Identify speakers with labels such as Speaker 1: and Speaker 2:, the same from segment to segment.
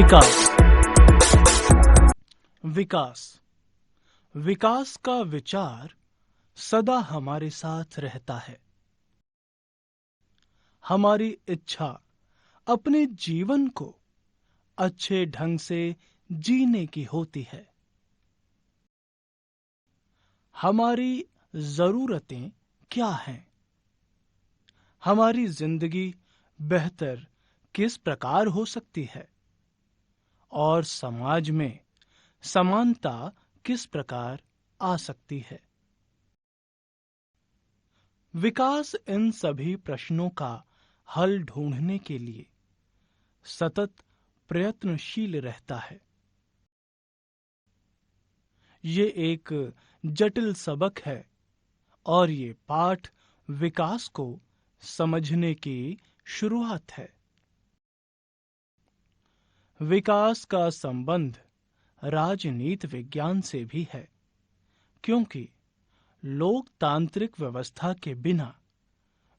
Speaker 1: विकास विकास विकास का विचार सदा हमारे साथ रहता है। हमारी इच्छा अपने जीवन को अच्छे ढंग से जीने की होती है। हमारी जरूरतें क्या हैं? हमारी जिंदगी बेहतर किस प्रकार हो सकती है और समाज में समानता किस प्रकार आ सकती है? विकास इन सभी प्रश्नों का हल ढूंढने के लिए सतत प्रयत्नशील रहता है। ये एक जटिल सबक है और ये पाठ विकास को समझने की शुरुआत है। विकास का संबंध राजनीति विज्ञान से भी है, क्योंकि लोकतांत्रिक व्यवस्था के बिना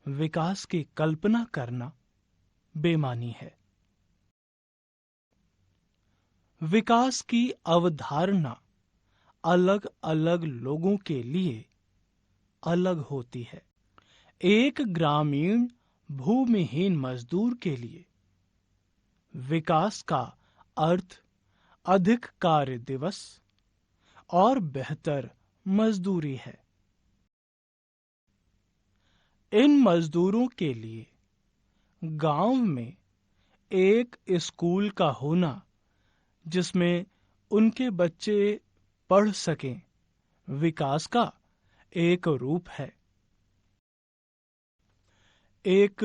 Speaker 1: विकास की कल्पना करना बेमानी है। विकास की अवधारणा अलग अलग लोगों के लिए अलग होती है। एक ग्रामीण भूमिहीन मजदूर के लिए विकास का अर्थ अधिक कार्य दिवस और बेहतर मजदूरी है। इन मजदूरों के लिए गांव में एक स्कूल का होना जिसमें उनके बच्चे पढ़ सकें, विकास का एक रूप है। एक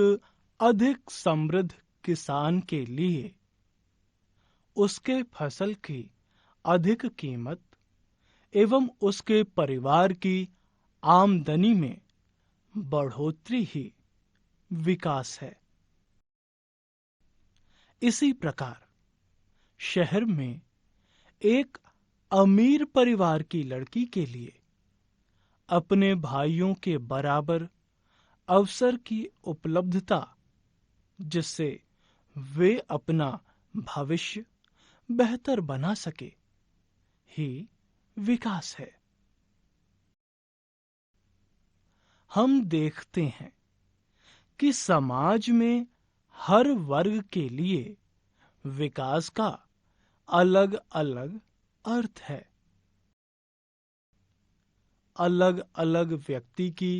Speaker 1: अधिक समृद्ध किसान के लिए उसके फसल की अधिक कीमत एवं उसके परिवार की आमदनी में बढ़ोतरी ही विकास है। इसी प्रकार शहर में एक अमीर परिवार की लड़की के लिए अपने भाइयों के बराबर अवसर की उपलब्धता, जिससे वे अपना भविष्य बेहतर बना सके, ही विकास है। हम देखते हैं कि समाज में हर वर्ग के लिए विकास का अलग अलग अर्थ है। अलग अलग व्यक्ति की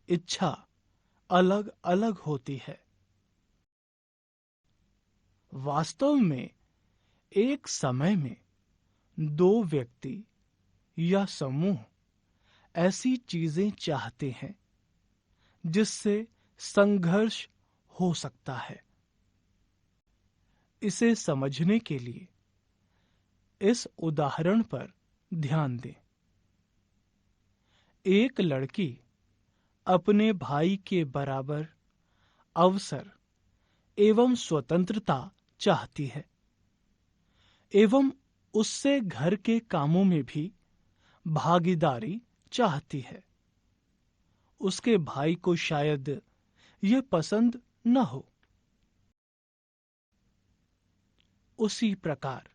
Speaker 1: इच्छा अलग अलग होती है। वास्तव में एक समय में दो व्यक्ति या समूह ऐसी चीजें चाहते हैं जिससे संघर्ष हो सकता है। इसे समझने के लिए इस उदाहरण पर ध्यान दें। एक लड़की अपने भाई के बराबर अवसर एवं स्वतंत्रता चाहती है एवं उससे घर के कामों में भी भागीदारी चाहती है। उसके भाई को शायद यह पसंद न हो। उसी प्रकार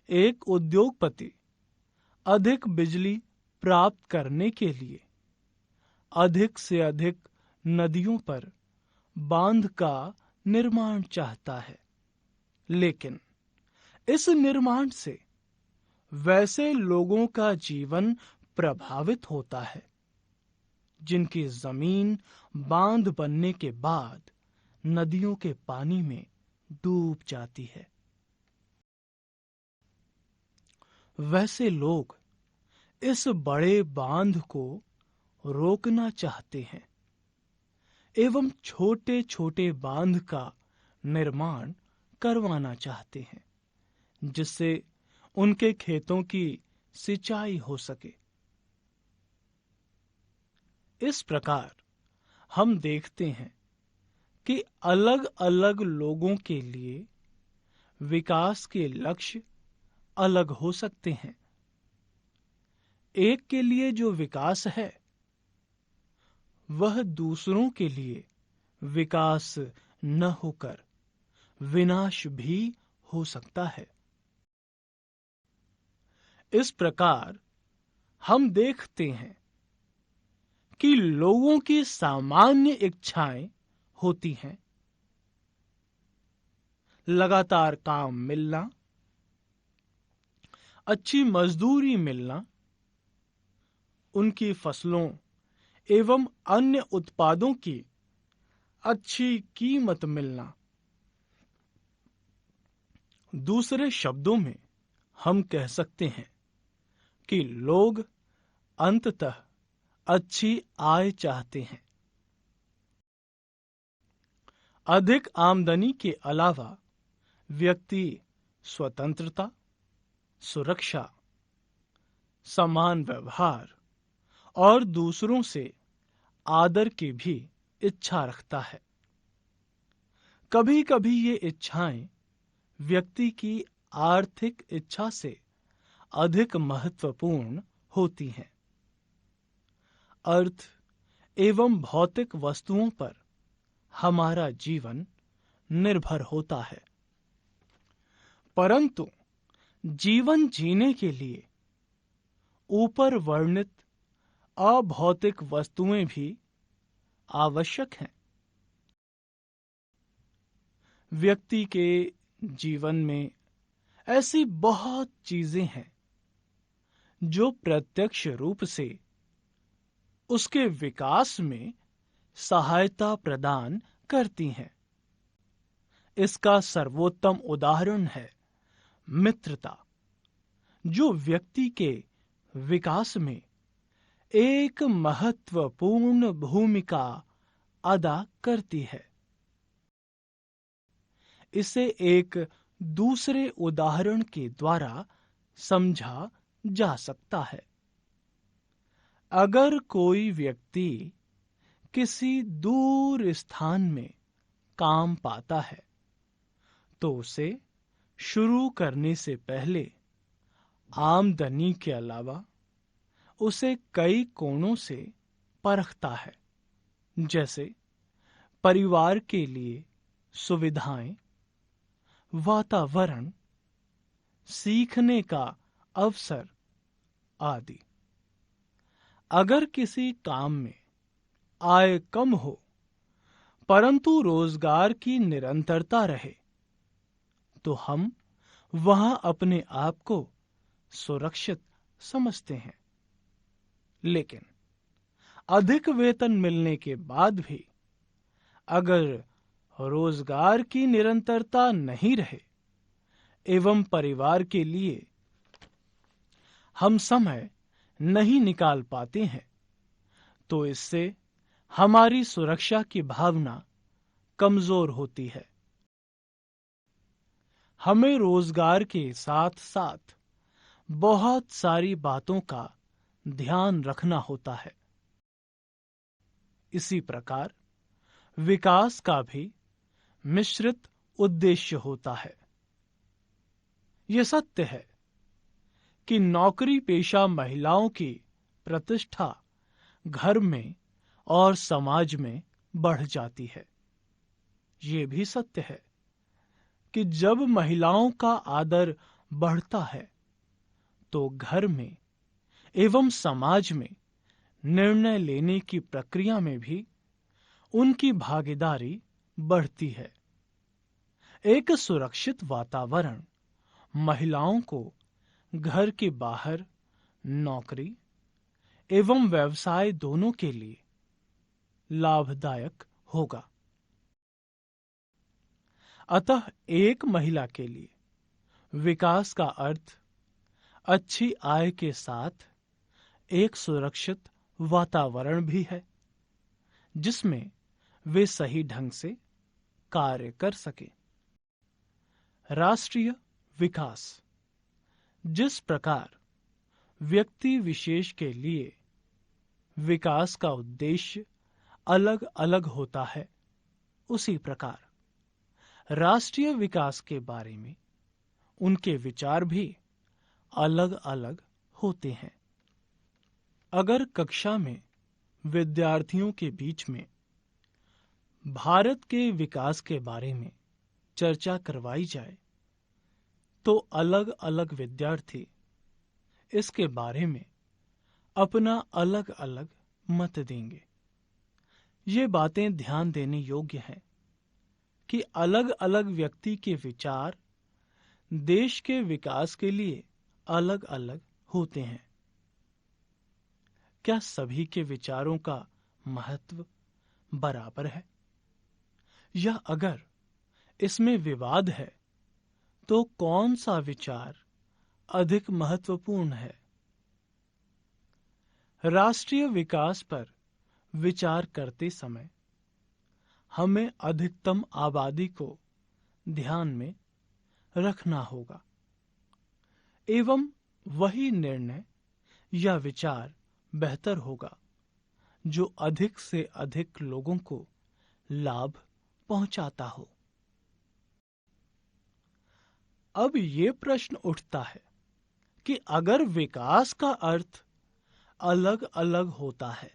Speaker 1: एक उद्योगपति अधिक बिजली प्राप्त करने के लिए अधिक से अधिक नदियों पर बांध का निर्माण चाहता है, लेकिन इस निर्माण से वैसे लोगों का जीवन प्रभावित होता है जिनकी जमीन बांध बनने के बाद नदियों के पानी में डूब जाती है। वैसे लोग इस बड़े बांध को रोकना चाहते हैं एवं छोटे छोटे बांध का निर्माण करवाना चाहते हैं, जिससे उनके खेतों की सिंचाई हो सके। इस प्रकार हम देखते हैं कि अलग अलग लोगों के लिए विकास के लक्ष्य अलग हो सकते हैं। एक के लिए जो विकास है वह दूसरों के लिए विकास न होकर विनाश भी हो सकता है। इस प्रकार हम देखते हैं कि लोगों की सामान्य इच्छाएं होती हैं। लगातार काम मिलना, अच्छी मजदूरी मिलना, उनकी फसलों एवं अन्य उत्पादों की अच्छी कीमत मिलना। दूसरे शब्दों में हम कह सकते हैं कि लोग अंततः अच्छी आय चाहते हैं। अधिक आमदनी के अलावा व्यक्ति स्वतंत्रता, सुरक्षा, समान व्यवहार और दूसरों से आदर की भी इच्छा रखता है। कभी-कभी ये इच्छाएं व्यक्ति की आर्थिक इच्छा से अधिक महत्वपूर्ण होती हैं। अर्थ एवं भौतिक वस्तुओं पर हमारा जीवन निर्भर होता है, परंतु जीवन जीने के लिए ऊपर वर्णित अभौतिक वस्तुएं भी आवश्यक हैं। व्यक्ति के जीवन में ऐसी बहुत चीजें हैं जो प्रत्यक्ष रूप से उसके विकास में सहायता प्रदान करती हैं। इसका सर्वोत्तम उदाहरण है मित्रता, जो व्यक्ति के विकास में एक महत्वपूर्ण भूमिका अदा करती है। इसे एक दूसरे उदाहरण के द्वारा समझा जा सकता है। अगर कोई व्यक्ति किसी दूर स्थान में काम पाता है, तो उसे शुरू करने से पहले आमदनी के अलावा उसे कई कोणों से परखता है, जैसे परिवार के लिए सुविधाएं, वातावरण, सीखने का अवसर आदि। अगर किसी काम में आय कम हो परंतु रोजगार की निरंतरता रहे, तो हम वहां अपने आप को सुरक्षित समझते हैं। लेकिन अधिक वेतन मिलने के बाद भी अगर रोजगार की निरंतरता नहीं रहे एवं परिवार के लिए हम समय नहीं निकाल पाते हैं, तो इससे हमारी सुरक्षा की भावना कमजोर होती है। हमें रोजगार के साथ साथ बहुत सारी बातों का ध्यान रखना होता है। इसी प्रकार विकास का भी मिश्रित उद्देश्य होता है। यह सत्य है कि नौकरी पेशा महिलाओं की प्रतिष्ठा घर में और समाज में बढ़ जाती है। यह भी सत्य है कि जब महिलाओं का आदर बढ़ता है, तो घर में एवं समाज में निर्णय लेने की प्रक्रिया में भी उनकी भागीदारी बढ़ती है। एक सुरक्षित वातावरण महिलाओं को घर के बाहर नौकरी एवं व्यवसाय दोनों के लिए लाभदायक होगा। अतः एक महिला के लिए विकास का अर्थ अच्छी आय के साथ एक सुरक्षित वातावरण भी है, जिसमें वे सही ढंग से कार्य कर सके। राष्ट्रीय विकास जिस प्रकार व्यक्ति विशेष के लिए विकास का उद्देश्य अलग अलग होता है, उसी प्रकार राष्ट्रीय विकास के बारे में उनके विचार भी अलग अलग होते हैं। अगर कक्षा में विद्यार्थियों के बीच में भारत के विकास के बारे में चर्चा करवाई जाए, तो अलग अलग विद्यार्थी इसके बारे में अपना अलग अलग मत देंगे। ये बातें ध्यान देने योग्य हैं कि अलग अलग व्यक्ति के विचार देश के विकास के लिए अलग अलग होते हैं। क्या सभी के विचारों का महत्व बराबर है, या अगर इसमें विवाद है तो कौन सा विचार अधिक महत्वपूर्ण है? राष्ट्रीय विकास पर विचार करते समय हमें अधिकतम आबादी को ध्यान में रखना होगा एवं वही निर्णय या विचार बेहतर होगा जो अधिक से अधिक लोगों को लाभ पहुंचाता हो। अब ये प्रश्न उठता है कि अगर विकास का अर्थ अलग अलग होता है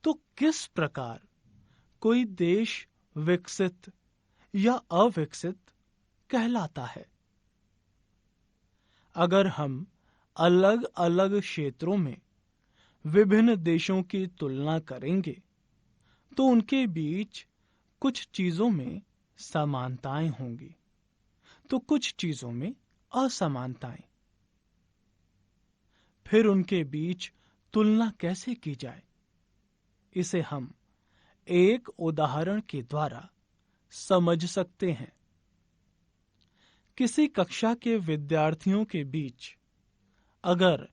Speaker 1: तो किस प्रकार कोई देश विकसित या अविकसित कहलाता है? अगर हम अलग अलग क्षेत्रों में विभिन्न देशों की तुलना करेंगे तो उनके बीच कुछ चीजों में समानताएं होंगी तो कुछ चीजों में असमानताएं। फिर उनके बीच तुलना कैसे की जाए, इसे हम एक उदाहरण के द्वारा समझ सकते हैं। किसी कक्षा के विद्यार्थियों के बीच अगर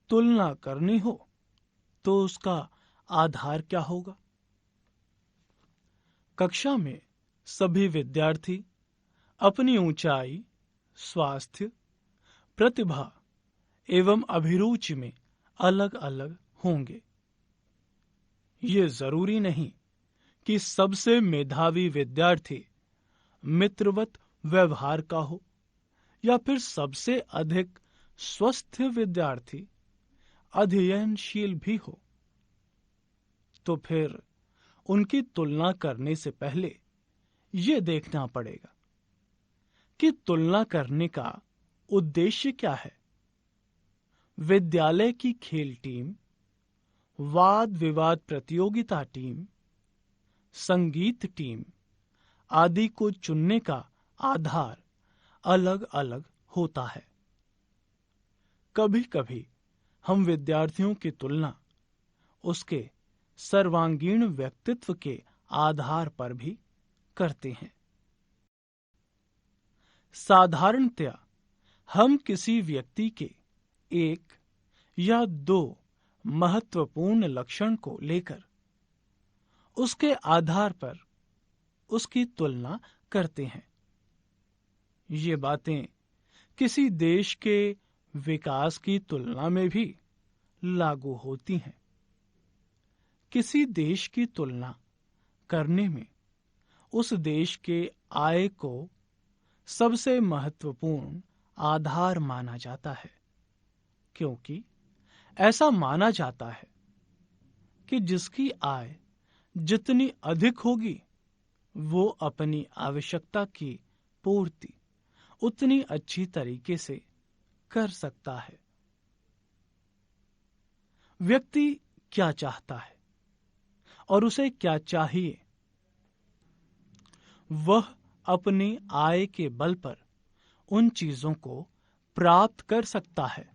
Speaker 1: तुलना करनी हो तो उसका आधार क्या होगा? कक्षा में सभी विद्यार्थी अपनी ऊंचाई, स्वास्थ्य, प्रतिभा एवं अभिरुचि में अलग अलग होंगे। ये जरूरी नहीं कि सबसे मेधावी विद्यार्थी मित्रवत व्यवहार का हो या फिर सबसे अधिक स्वस्थ विद्यार्थी अध्ययनशील भी हो। तो फिर उनकी तुलना करने से पहले यह देखना पड़ेगा कि तुलना करने का उद्देश्य क्या है। विद्यालय की खेल टीम, वाद विवाद प्रतियोगिता टीम, संगीत टीम आदि को चुनने का आधार अलग अलग होता है। कभी कभी हम विद्यार्थियों की तुलना उसके सर्वांगीण व्यक्तित्व के आधार पर भी करते हैं। साधारणतया हम किसी व्यक्ति के एक या दो महत्वपूर्ण लक्षण को लेकर उसके आधार पर उसकी तुलना करते हैं। ये बातें किसी देश के विकास की तुलना में भी लागू होती हैं। किसी देश की तुलना करने में उस देश के आय को सबसे महत्वपूर्ण आधार माना जाता है, क्योंकि ऐसा माना जाता है कि जिसकी आय जितनी अधिक होगी वो अपनी आवश्यकता की पूर्ति उतनी अच्छी तरीके से कर सकता है। व्यक्ति क्या चाहता है और उसे क्या चाहिए, वह अपनी आय के बल पर उन चीजों को प्राप्त कर सकता है।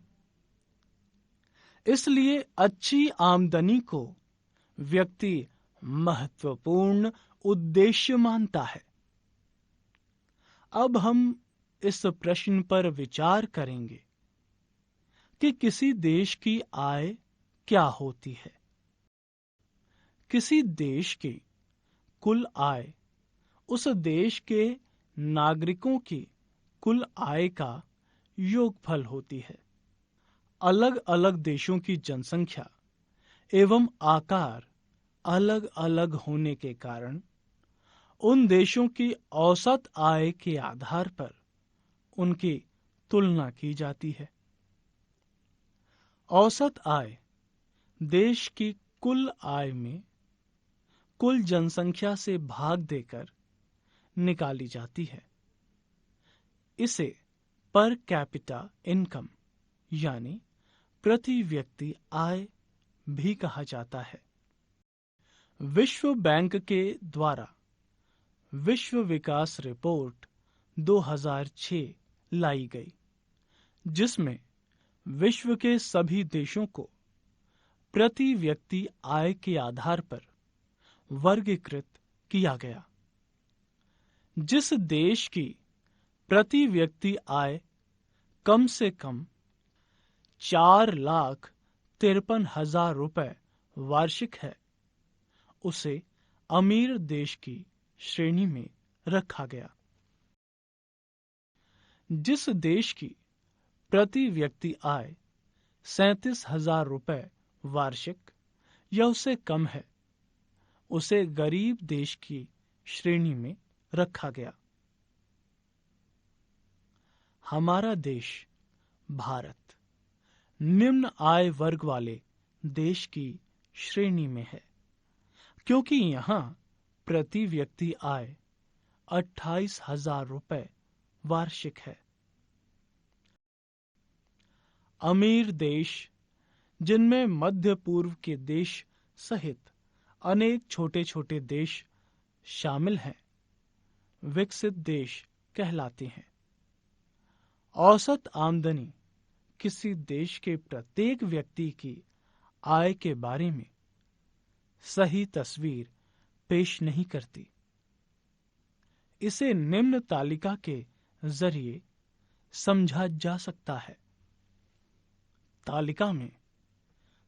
Speaker 1: इसलिए अच्छी आमदनी को व्यक्ति महत्वपूर्ण उद्देश्य मानता है। अब हम इस प्रश्न पर विचार करेंगे कि किसी देश की आय क्या होती है। किसी देश की कुल आय उस देश के नागरिकों की कुल आय का योगफल होती है। अलग अलग देशों की जनसंख्या एवं आकार अलग अलग होने के कारण उन देशों की औसत आय के आधार पर उनकी तुलना की जाती है। औसत आय देश की कुल आय में कुल जनसंख्या से भाग देकर निकाली जाती है। इसे पर कैपिटा इनकम यानी प्रति व्यक्ति आय भी कहा जाता है। विश्व बैंक के द्वारा विश्व विकास रिपोर्ट 2006 लाई गई, जिसमें विश्व के सभी देशों को प्रति व्यक्ति आय के आधार पर वर्गीकृत किया गया। जिस देश की प्रति व्यक्ति आय कम से कम 4,53,000 रुपए वार्षिक है, उसे अमीर देश की श्रेणी में रखा गया। जिस देश की प्रति व्यक्ति आय 37,000 रुपए वार्षिक या उससे कम है, उसे गरीब देश की श्रेणी में रखा गया। हमारा देश भारत निम्न आय वर्ग वाले देश की श्रेणी में है, क्योंकि यहां प्रति व्यक्ति आय 28,000 रुपए वार्षिक है। अमीर देश, जिनमें मध्य पूर्व के देश सहित अनेक छोटे छोटे देश शामिल हैं, विकसित देश कहलाते हैं। औसत आमदनी किसी देश के प्रत्येक व्यक्ति की आय के बारे में सही तस्वीर पेश नहीं करती। इसे निम्न तालिका के जरिए समझा जा सकता है। तालिका में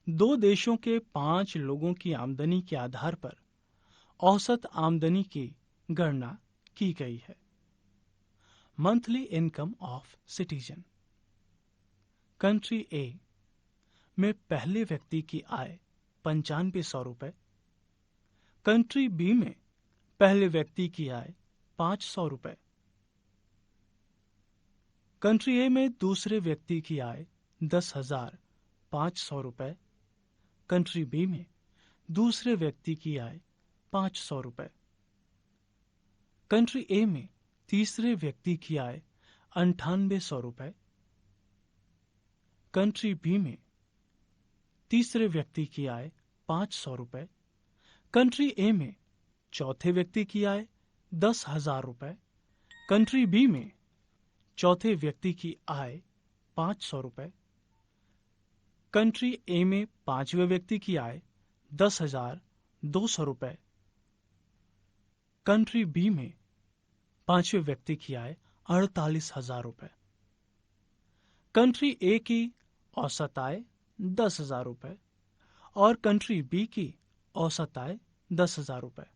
Speaker 1: 2 देशों के 5 लोगों की आमदनी के आधार पर औसत आमदनी की गणना की गई है। Monthly income of citizen. Country A में पहले व्यक्ति की आय 9500 रुपए, कंट्री बी में पहले व्यक्ति की आय 500 रुपए, कंट्री ए में दूसरे व्यक्ति की आय 10,500 रुपए, कंट्री बी में दूसरे व्यक्ति की आय 500 रुपए, कंट्री ए में तीसरे व्यक्ति की आय 9800 रुपए, कंट्री बी में तीसरे व्यक्ति की आय 500 रुपए, कंट्री ए में चौथे व्यक्ति की आय 10,000 रुपए, कंट्री बी में चौथे व्यक्ति की आय 500 रुपए, कंट्री ए में पांचवें व्यक्ति की आय 10,200 रुपए, कंट्री बी में पांचवें व्यक्ति की आय 48,000 रुपए, कंट्री ए की औसत आय 10,000 रुपए और कंट्री बी की औसत आय 10,000 रुपए।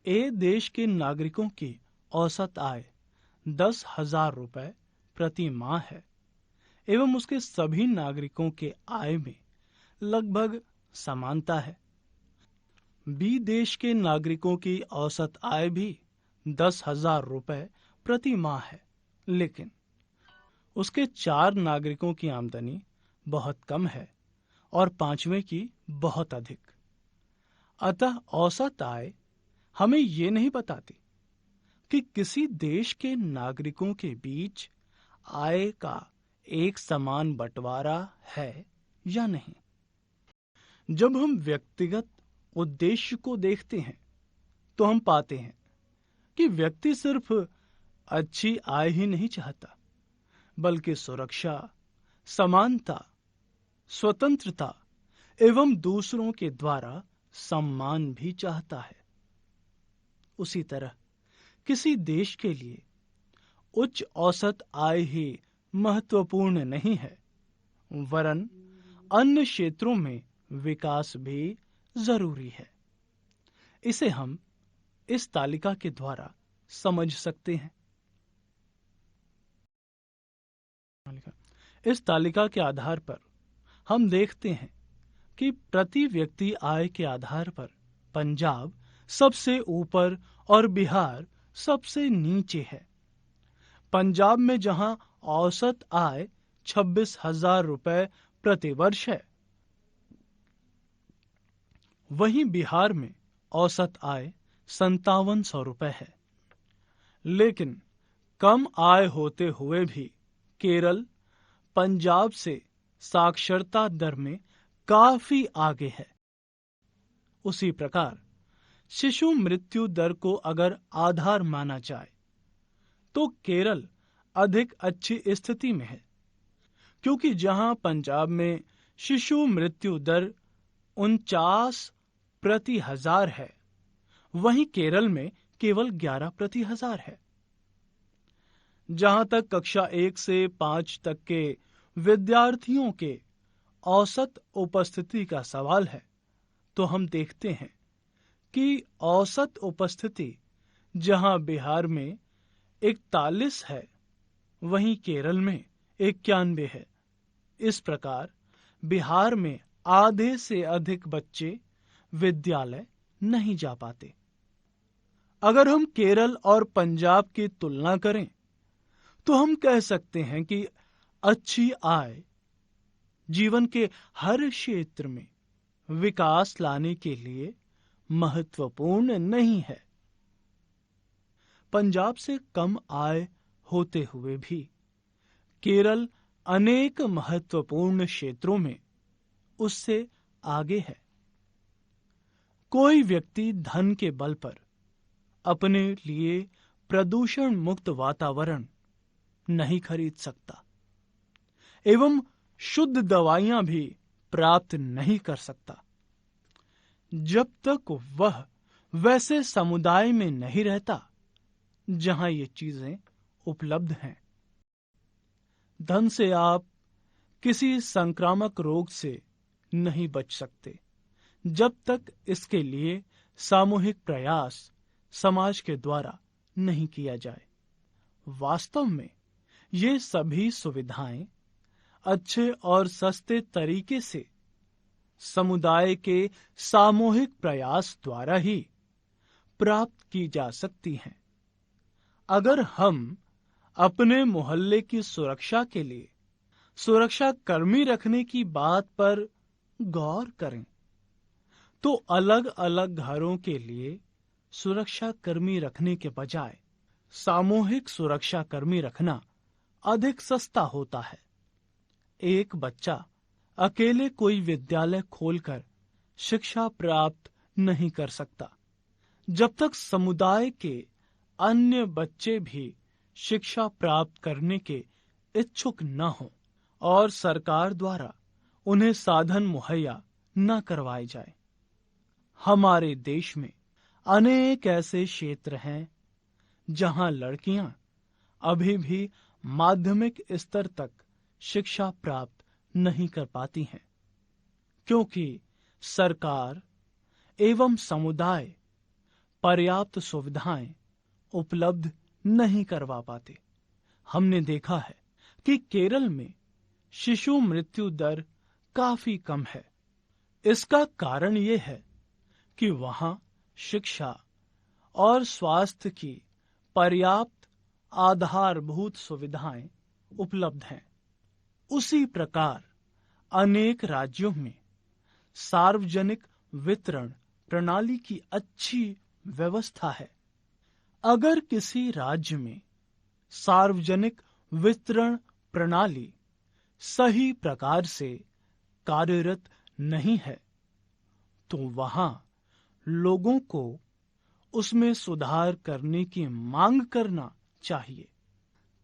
Speaker 1: ए देश के नागरिकों की औसत आय 10,000 रुपए प्रति माह है एवं उसके सभी नागरिकों के आय में लगभग समानता है। बी देश के नागरिकों की औसत आय भी 10,000 रुपए प्रति माह है, लेकिन उसके 4 नागरिकों की आमदनी बहुत कम है और पांचवें की बहुत अधिक। अतः औसत आय हमें ये नहीं बताती कि किसी देश के नागरिकों के बीच आय का एक समान बंटवारा है या नहीं। जब हम व्यक्तिगत उद्देश्य को देखते हैं तो हम पाते हैं कि व्यक्ति सिर्फ अच्छी आय ही नहीं चाहता, बल्कि सुरक्षा, समानता, स्वतंत्रता एवं दूसरों के द्वारा सम्मान भी चाहता है। उसी तरह किसी देश के लिए उच्च औसत आय ही महत्वपूर्ण नहीं है, वरन अन्य क्षेत्रों में विकास भी जरूरी है। इसे हम इस तालिका के द्वारा समझ सकते हैं। इस तालिका के आधार पर हम देखते हैं कि प्रति व्यक्ति आय के आधार पर पंजाब सबसे ऊपर और बिहार सबसे नीचे है। पंजाब में जहां औसत आय 26,000 रुपए प्रति वर्ष है, वहीं बिहार में औसत आय 5700 रुपए है। लेकिन कम आय होते हुए भी केरल पंजाब से साक्षरता दर में काफी आगे है। उसी प्रकार शिशु मृत्यु दर को अगर आधार माना जाए तो केरल अधिक अच्छी स्थिति में है, क्योंकि जहां पंजाब में शिशु मृत्यु दर 49/1000 है, वहीं केरल में केवल 11/1000 है। जहां तक कक्षा 1 से 5 तक के विद्यार्थियों के औसत उपस्थिति का सवाल है, तो हम देखते हैं कि औसत उपस्थिति जहां बिहार में 41 है, वहीं केरल में 91 है। इस प्रकार बिहार में आधे से अधिक बच्चे विद्यालय नहीं जा पाते। अगर हम केरल और पंजाब की तुलना करें तो हम कह सकते हैं कि अच्छी आय जीवन के हर क्षेत्र में विकास लाने के लिए महत्वपूर्ण नहीं है। पंजाब से कम आय होते हुए भी केरल अनेक महत्वपूर्ण क्षेत्रों में उससे आगे है। कोई व्यक्ति धन के बल पर अपने लिए प्रदूषण मुक्त वातावरण नहीं खरीद सकता एवं शुद्ध दवाइयां भी प्राप्त नहीं कर सकता, जब तक वह वैसे समुदाय में नहीं रहता जहां ये चीजें उपलब्ध हैं। धन से आप किसी संक्रामक रोग से नहीं बच सकते जब तक इसके लिए सामूहिक प्रयास समाज के द्वारा नहीं किया जाए। वास्तव में ये सभी सुविधाएं अच्छे और सस्ते तरीके से समुदाय के सामूहिक प्रयास द्वारा ही प्राप्त की जा सकती हैं। अगर हम अपने मोहल्ले की सुरक्षा के लिए सुरक्षा कर्मी रखने की बात पर गौर करें तो अलग अलग घरों के लिए सुरक्षा कर्मी रखने के बजाय सामूहिक सुरक्षा कर्मी रखना अधिक सस्ता होता है। एक बच्चा अकेले कोई विद्यालय खोलकर शिक्षा प्राप्त नहीं कर सकता जब तक समुदाय के अन्य बच्चे भी शिक्षा प्राप्त करने के इच्छुक न हो और सरकार द्वारा उन्हें साधन मुहैया न करवाए जाए। हमारे देश में अनेक ऐसे क्षेत्र हैं जहां लड़कियां अभी भी माध्यमिक स्तर तक शिक्षा प्राप्त नहीं कर पाती हैं, क्योंकि सरकार एवं समुदाय पर्याप्त सुविधाएं उपलब्ध नहीं करवा पाते। हमने देखा है कि केरल में शिशु मृत्यु दर काफी कम है। इसका कारण यह है कि वहां शिक्षा और स्वास्थ्य की पर्याप्त आधारभूत सुविधाएं उपलब्ध हैं। उसी प्रकार अनेक राज्यों में सार्वजनिक वितरण प्रणाली की अच्छी व्यवस्था है। अगर किसी राज्य में सार्वजनिक वितरण प्रणाली सही प्रकार से कार्यरत नहीं है तो वहां लोगों को उसमें सुधार करने की मांग करना चाहिए,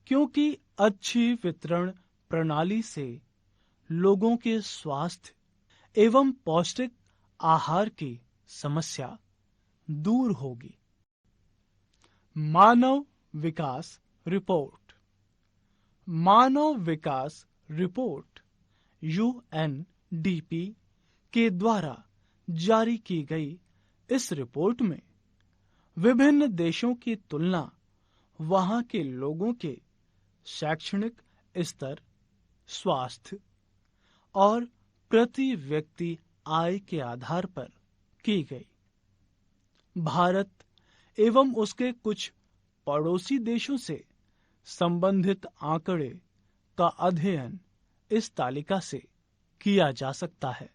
Speaker 1: क्योंकि अच्छी वितरण प्रणाली से लोगों के स्वास्थ्य एवं पौष्टिक आहार की समस्या दूर होगी। मानव विकास रिपोर्ट। मानव विकास रिपोर्ट UNDP के द्वारा जारी की गई इस रिपोर्ट में विभिन्न देशों की तुलना वहां के लोगों के शैक्षणिक स्तर, स्वास्थ्य और प्रति व्यक्ति आय के आधार पर की गई। भारत एवं उसके कुछ पड़ोसी देशों से संबंधित आंकड़े का अध्ययन इस तालिका से किया जा सकता है।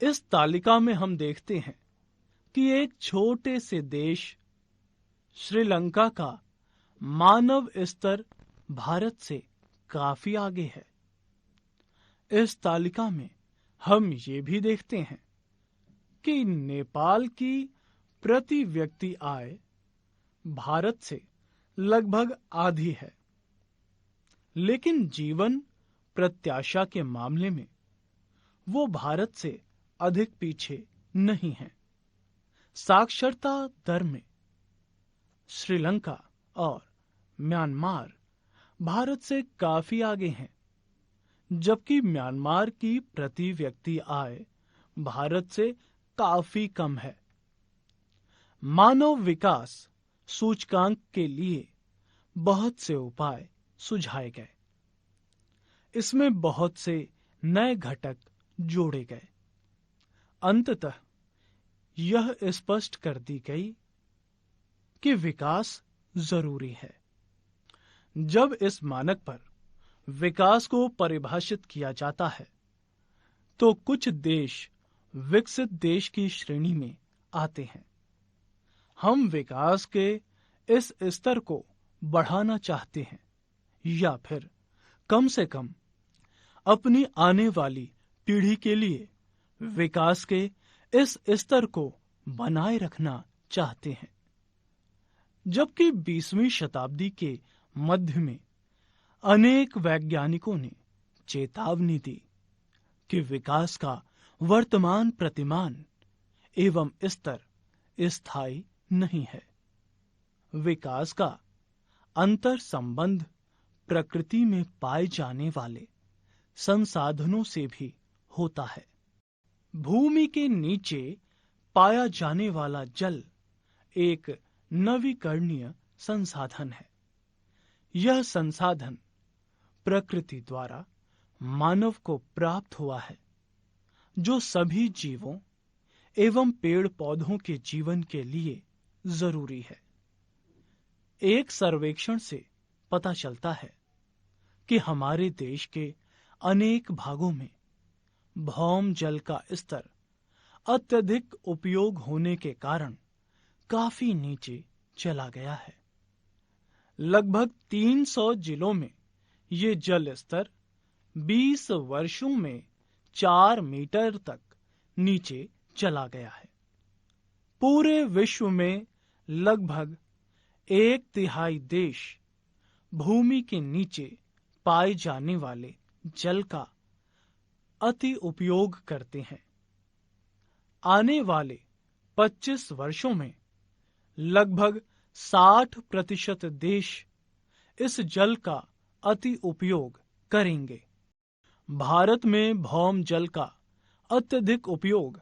Speaker 1: इस तालिका में हम देखते हैं कि एक छोटे से देश श्रीलंका का मानव स्तर भारत से काफी आगे है। इस तालिका में हम ये भी देखते हैं कि नेपाल की प्रति व्यक्ति आय भारत से लगभग आधी है, लेकिन जीवन प्रत्याशा के मामले में वो भारत से अधिक पीछे नहीं है। साक्षरता दर में श्रीलंका और म्यांमार भारत से काफी आगे हैं, जबकि म्यांमार की प्रति व्यक्ति आय भारत से काफी कम है। मानव विकास सूचकांक के लिए बहुत से उपाय सुझाए गए। इसमें बहुत से नए घटक जोड़े गए। अंततः यह स्पष्ट कर दी गई कि विकास जरूरी है। जब इस मानक पर विकास को परिभाषित किया जाता है, तो कुछ देश विकसित देश की श्रेणी में आते हैं। हम विकास के इस स्तर को बढ़ाना चाहते हैं, या फिर कम से कम अपनी आने वाली पीढ़ी के लिए विकास के इस स्तर को बनाए रखना चाहते हैं। जबकि 20वीं शताब्दी के मध्य में अनेक वैज्ञानिकों ने चेतावनी दी कि विकास का वर्तमान प्रतिमान एवं स्तर स्थायी नहीं है। विकास का अंतर संबंध प्रकृति में पाए जाने वाले संसाधनों से भी होता है। भूमि के नीचे पाया जाने वाला जल एक नवीकरणीय संसाधन है। यह संसाधन प्रकृति द्वारा मानव को प्राप्त हुआ है, जो सभी जीवों एवं पेड़ पौधों के जीवन के लिए जरूरी है। एक सर्वेक्षण से पता चलता है कि हमारे देश के अनेक भागों में भौम जल का स्तर अत्यधिक उपयोग होने के कारण काफी नीचे चला गया है। लगभग 300 जिलों में ये जल स्तर 20 वर्षों में 4 मीटर तक नीचे चला गया है। पूरे विश्व में लगभग 1/3 देश भूमि के नीचे पाए जाने वाले जल का अति उपयोग करते हैं। आने वाले 25 वर्षों में लगभग 60% देश इस जल का अति उपयोग करेंगे। भारत में भौम जल का अत्यधिक उपयोग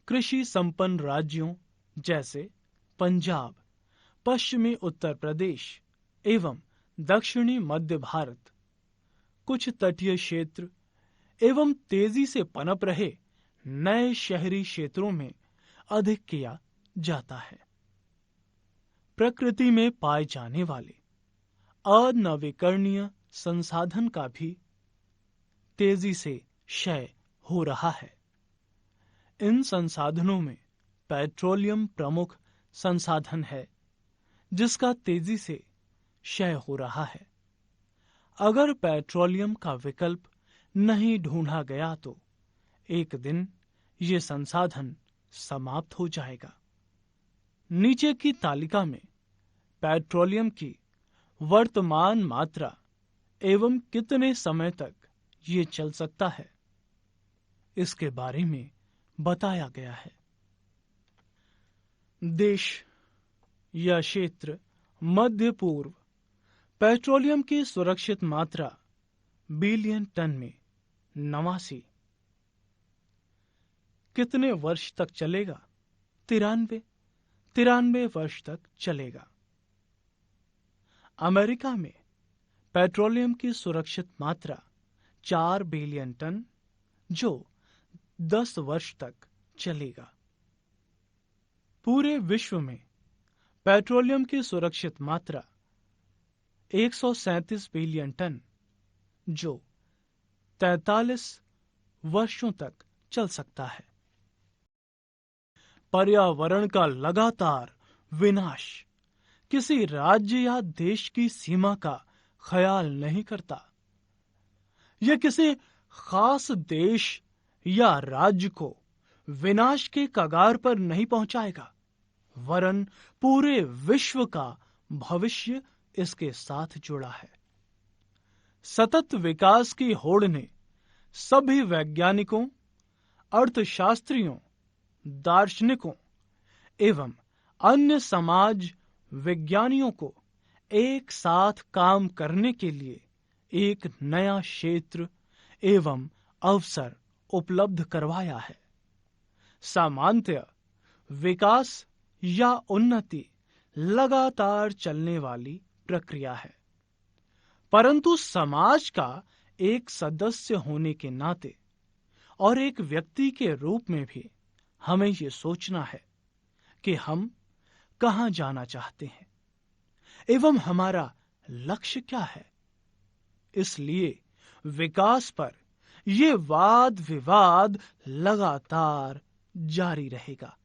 Speaker 1: कृषि संपन्न राज्यों जैसे पंजाब, पश्चिमी उत्तर प्रदेश एवं दक्षिणी मध्य भारत, कुछ तटीय क्षेत्र एवं तेजी से पनप रहे नए शहरी क्षेत्रों में अधिक किया जाता है। प्रकृति में पाए जाने वाले अनवीकरणीय संसाधन का भी तेजी से क्षय हो रहा है। इन संसाधनों में पेट्रोलियम प्रमुख संसाधन है, जिसका तेजी से क्षय हो रहा है। अगर पेट्रोलियम का विकल्प नहीं ढूंढा गया तो एक दिन ये संसाधन समाप्त हो जाएगा। नीचे की तालिका में पेट्रोलियम की वर्तमान मात्रा एवं कितने समय तक ये चल सकता है, इसके बारे में बताया गया है। देश या क्षेत्र मध्य पूर्व पेट्रोलियम की सुरक्षित मात्रा बिलियन टन में 89 कितने वर्ष तक चलेगा? 93 वर्ष तक चलेगा। अमेरिका में पेट्रोलियम की सुरक्षित मात्रा 4 बिलियन टन, जो 10 वर्ष तक चलेगा। पूरे विश्व में पेट्रोलियम की सुरक्षित मात्रा 137 बिलियन टन, जो 43 वर्षों तक चल सकता है। पर्यावरण का लगातार विनाश किसी राज्य या देश की सीमा का ख्याल नहीं करता। यह किसी खास देश या राज्य को विनाश के कगार पर नहीं पहुंचाएगा, वरन पूरे विश्व का भविष्य इसके साथ जुड़ा है। सतत विकास की होड़ ने सभी वैज्ञानिकों, अर्थशास्त्रियों, दार्शनिकों एवं अन्य समाज विज्ञानियों को एक साथ काम करने के लिए एक नया क्षेत्र एवं अवसर उपलब्ध करवाया है। सामान्यतः विकास या उन्नति लगातार चलने वाली प्रक्रिया है, परंतु समाज का एक सदस्य होने के नाते और एक व्यक्ति के रूप में भी हमें यह सोचना है कि हम कहां जाना चाहते हैं एवं हमारा लक्ष्य क्या है। इसलिए विकास पर यह वाद विवाद लगातार जारी रहेगा।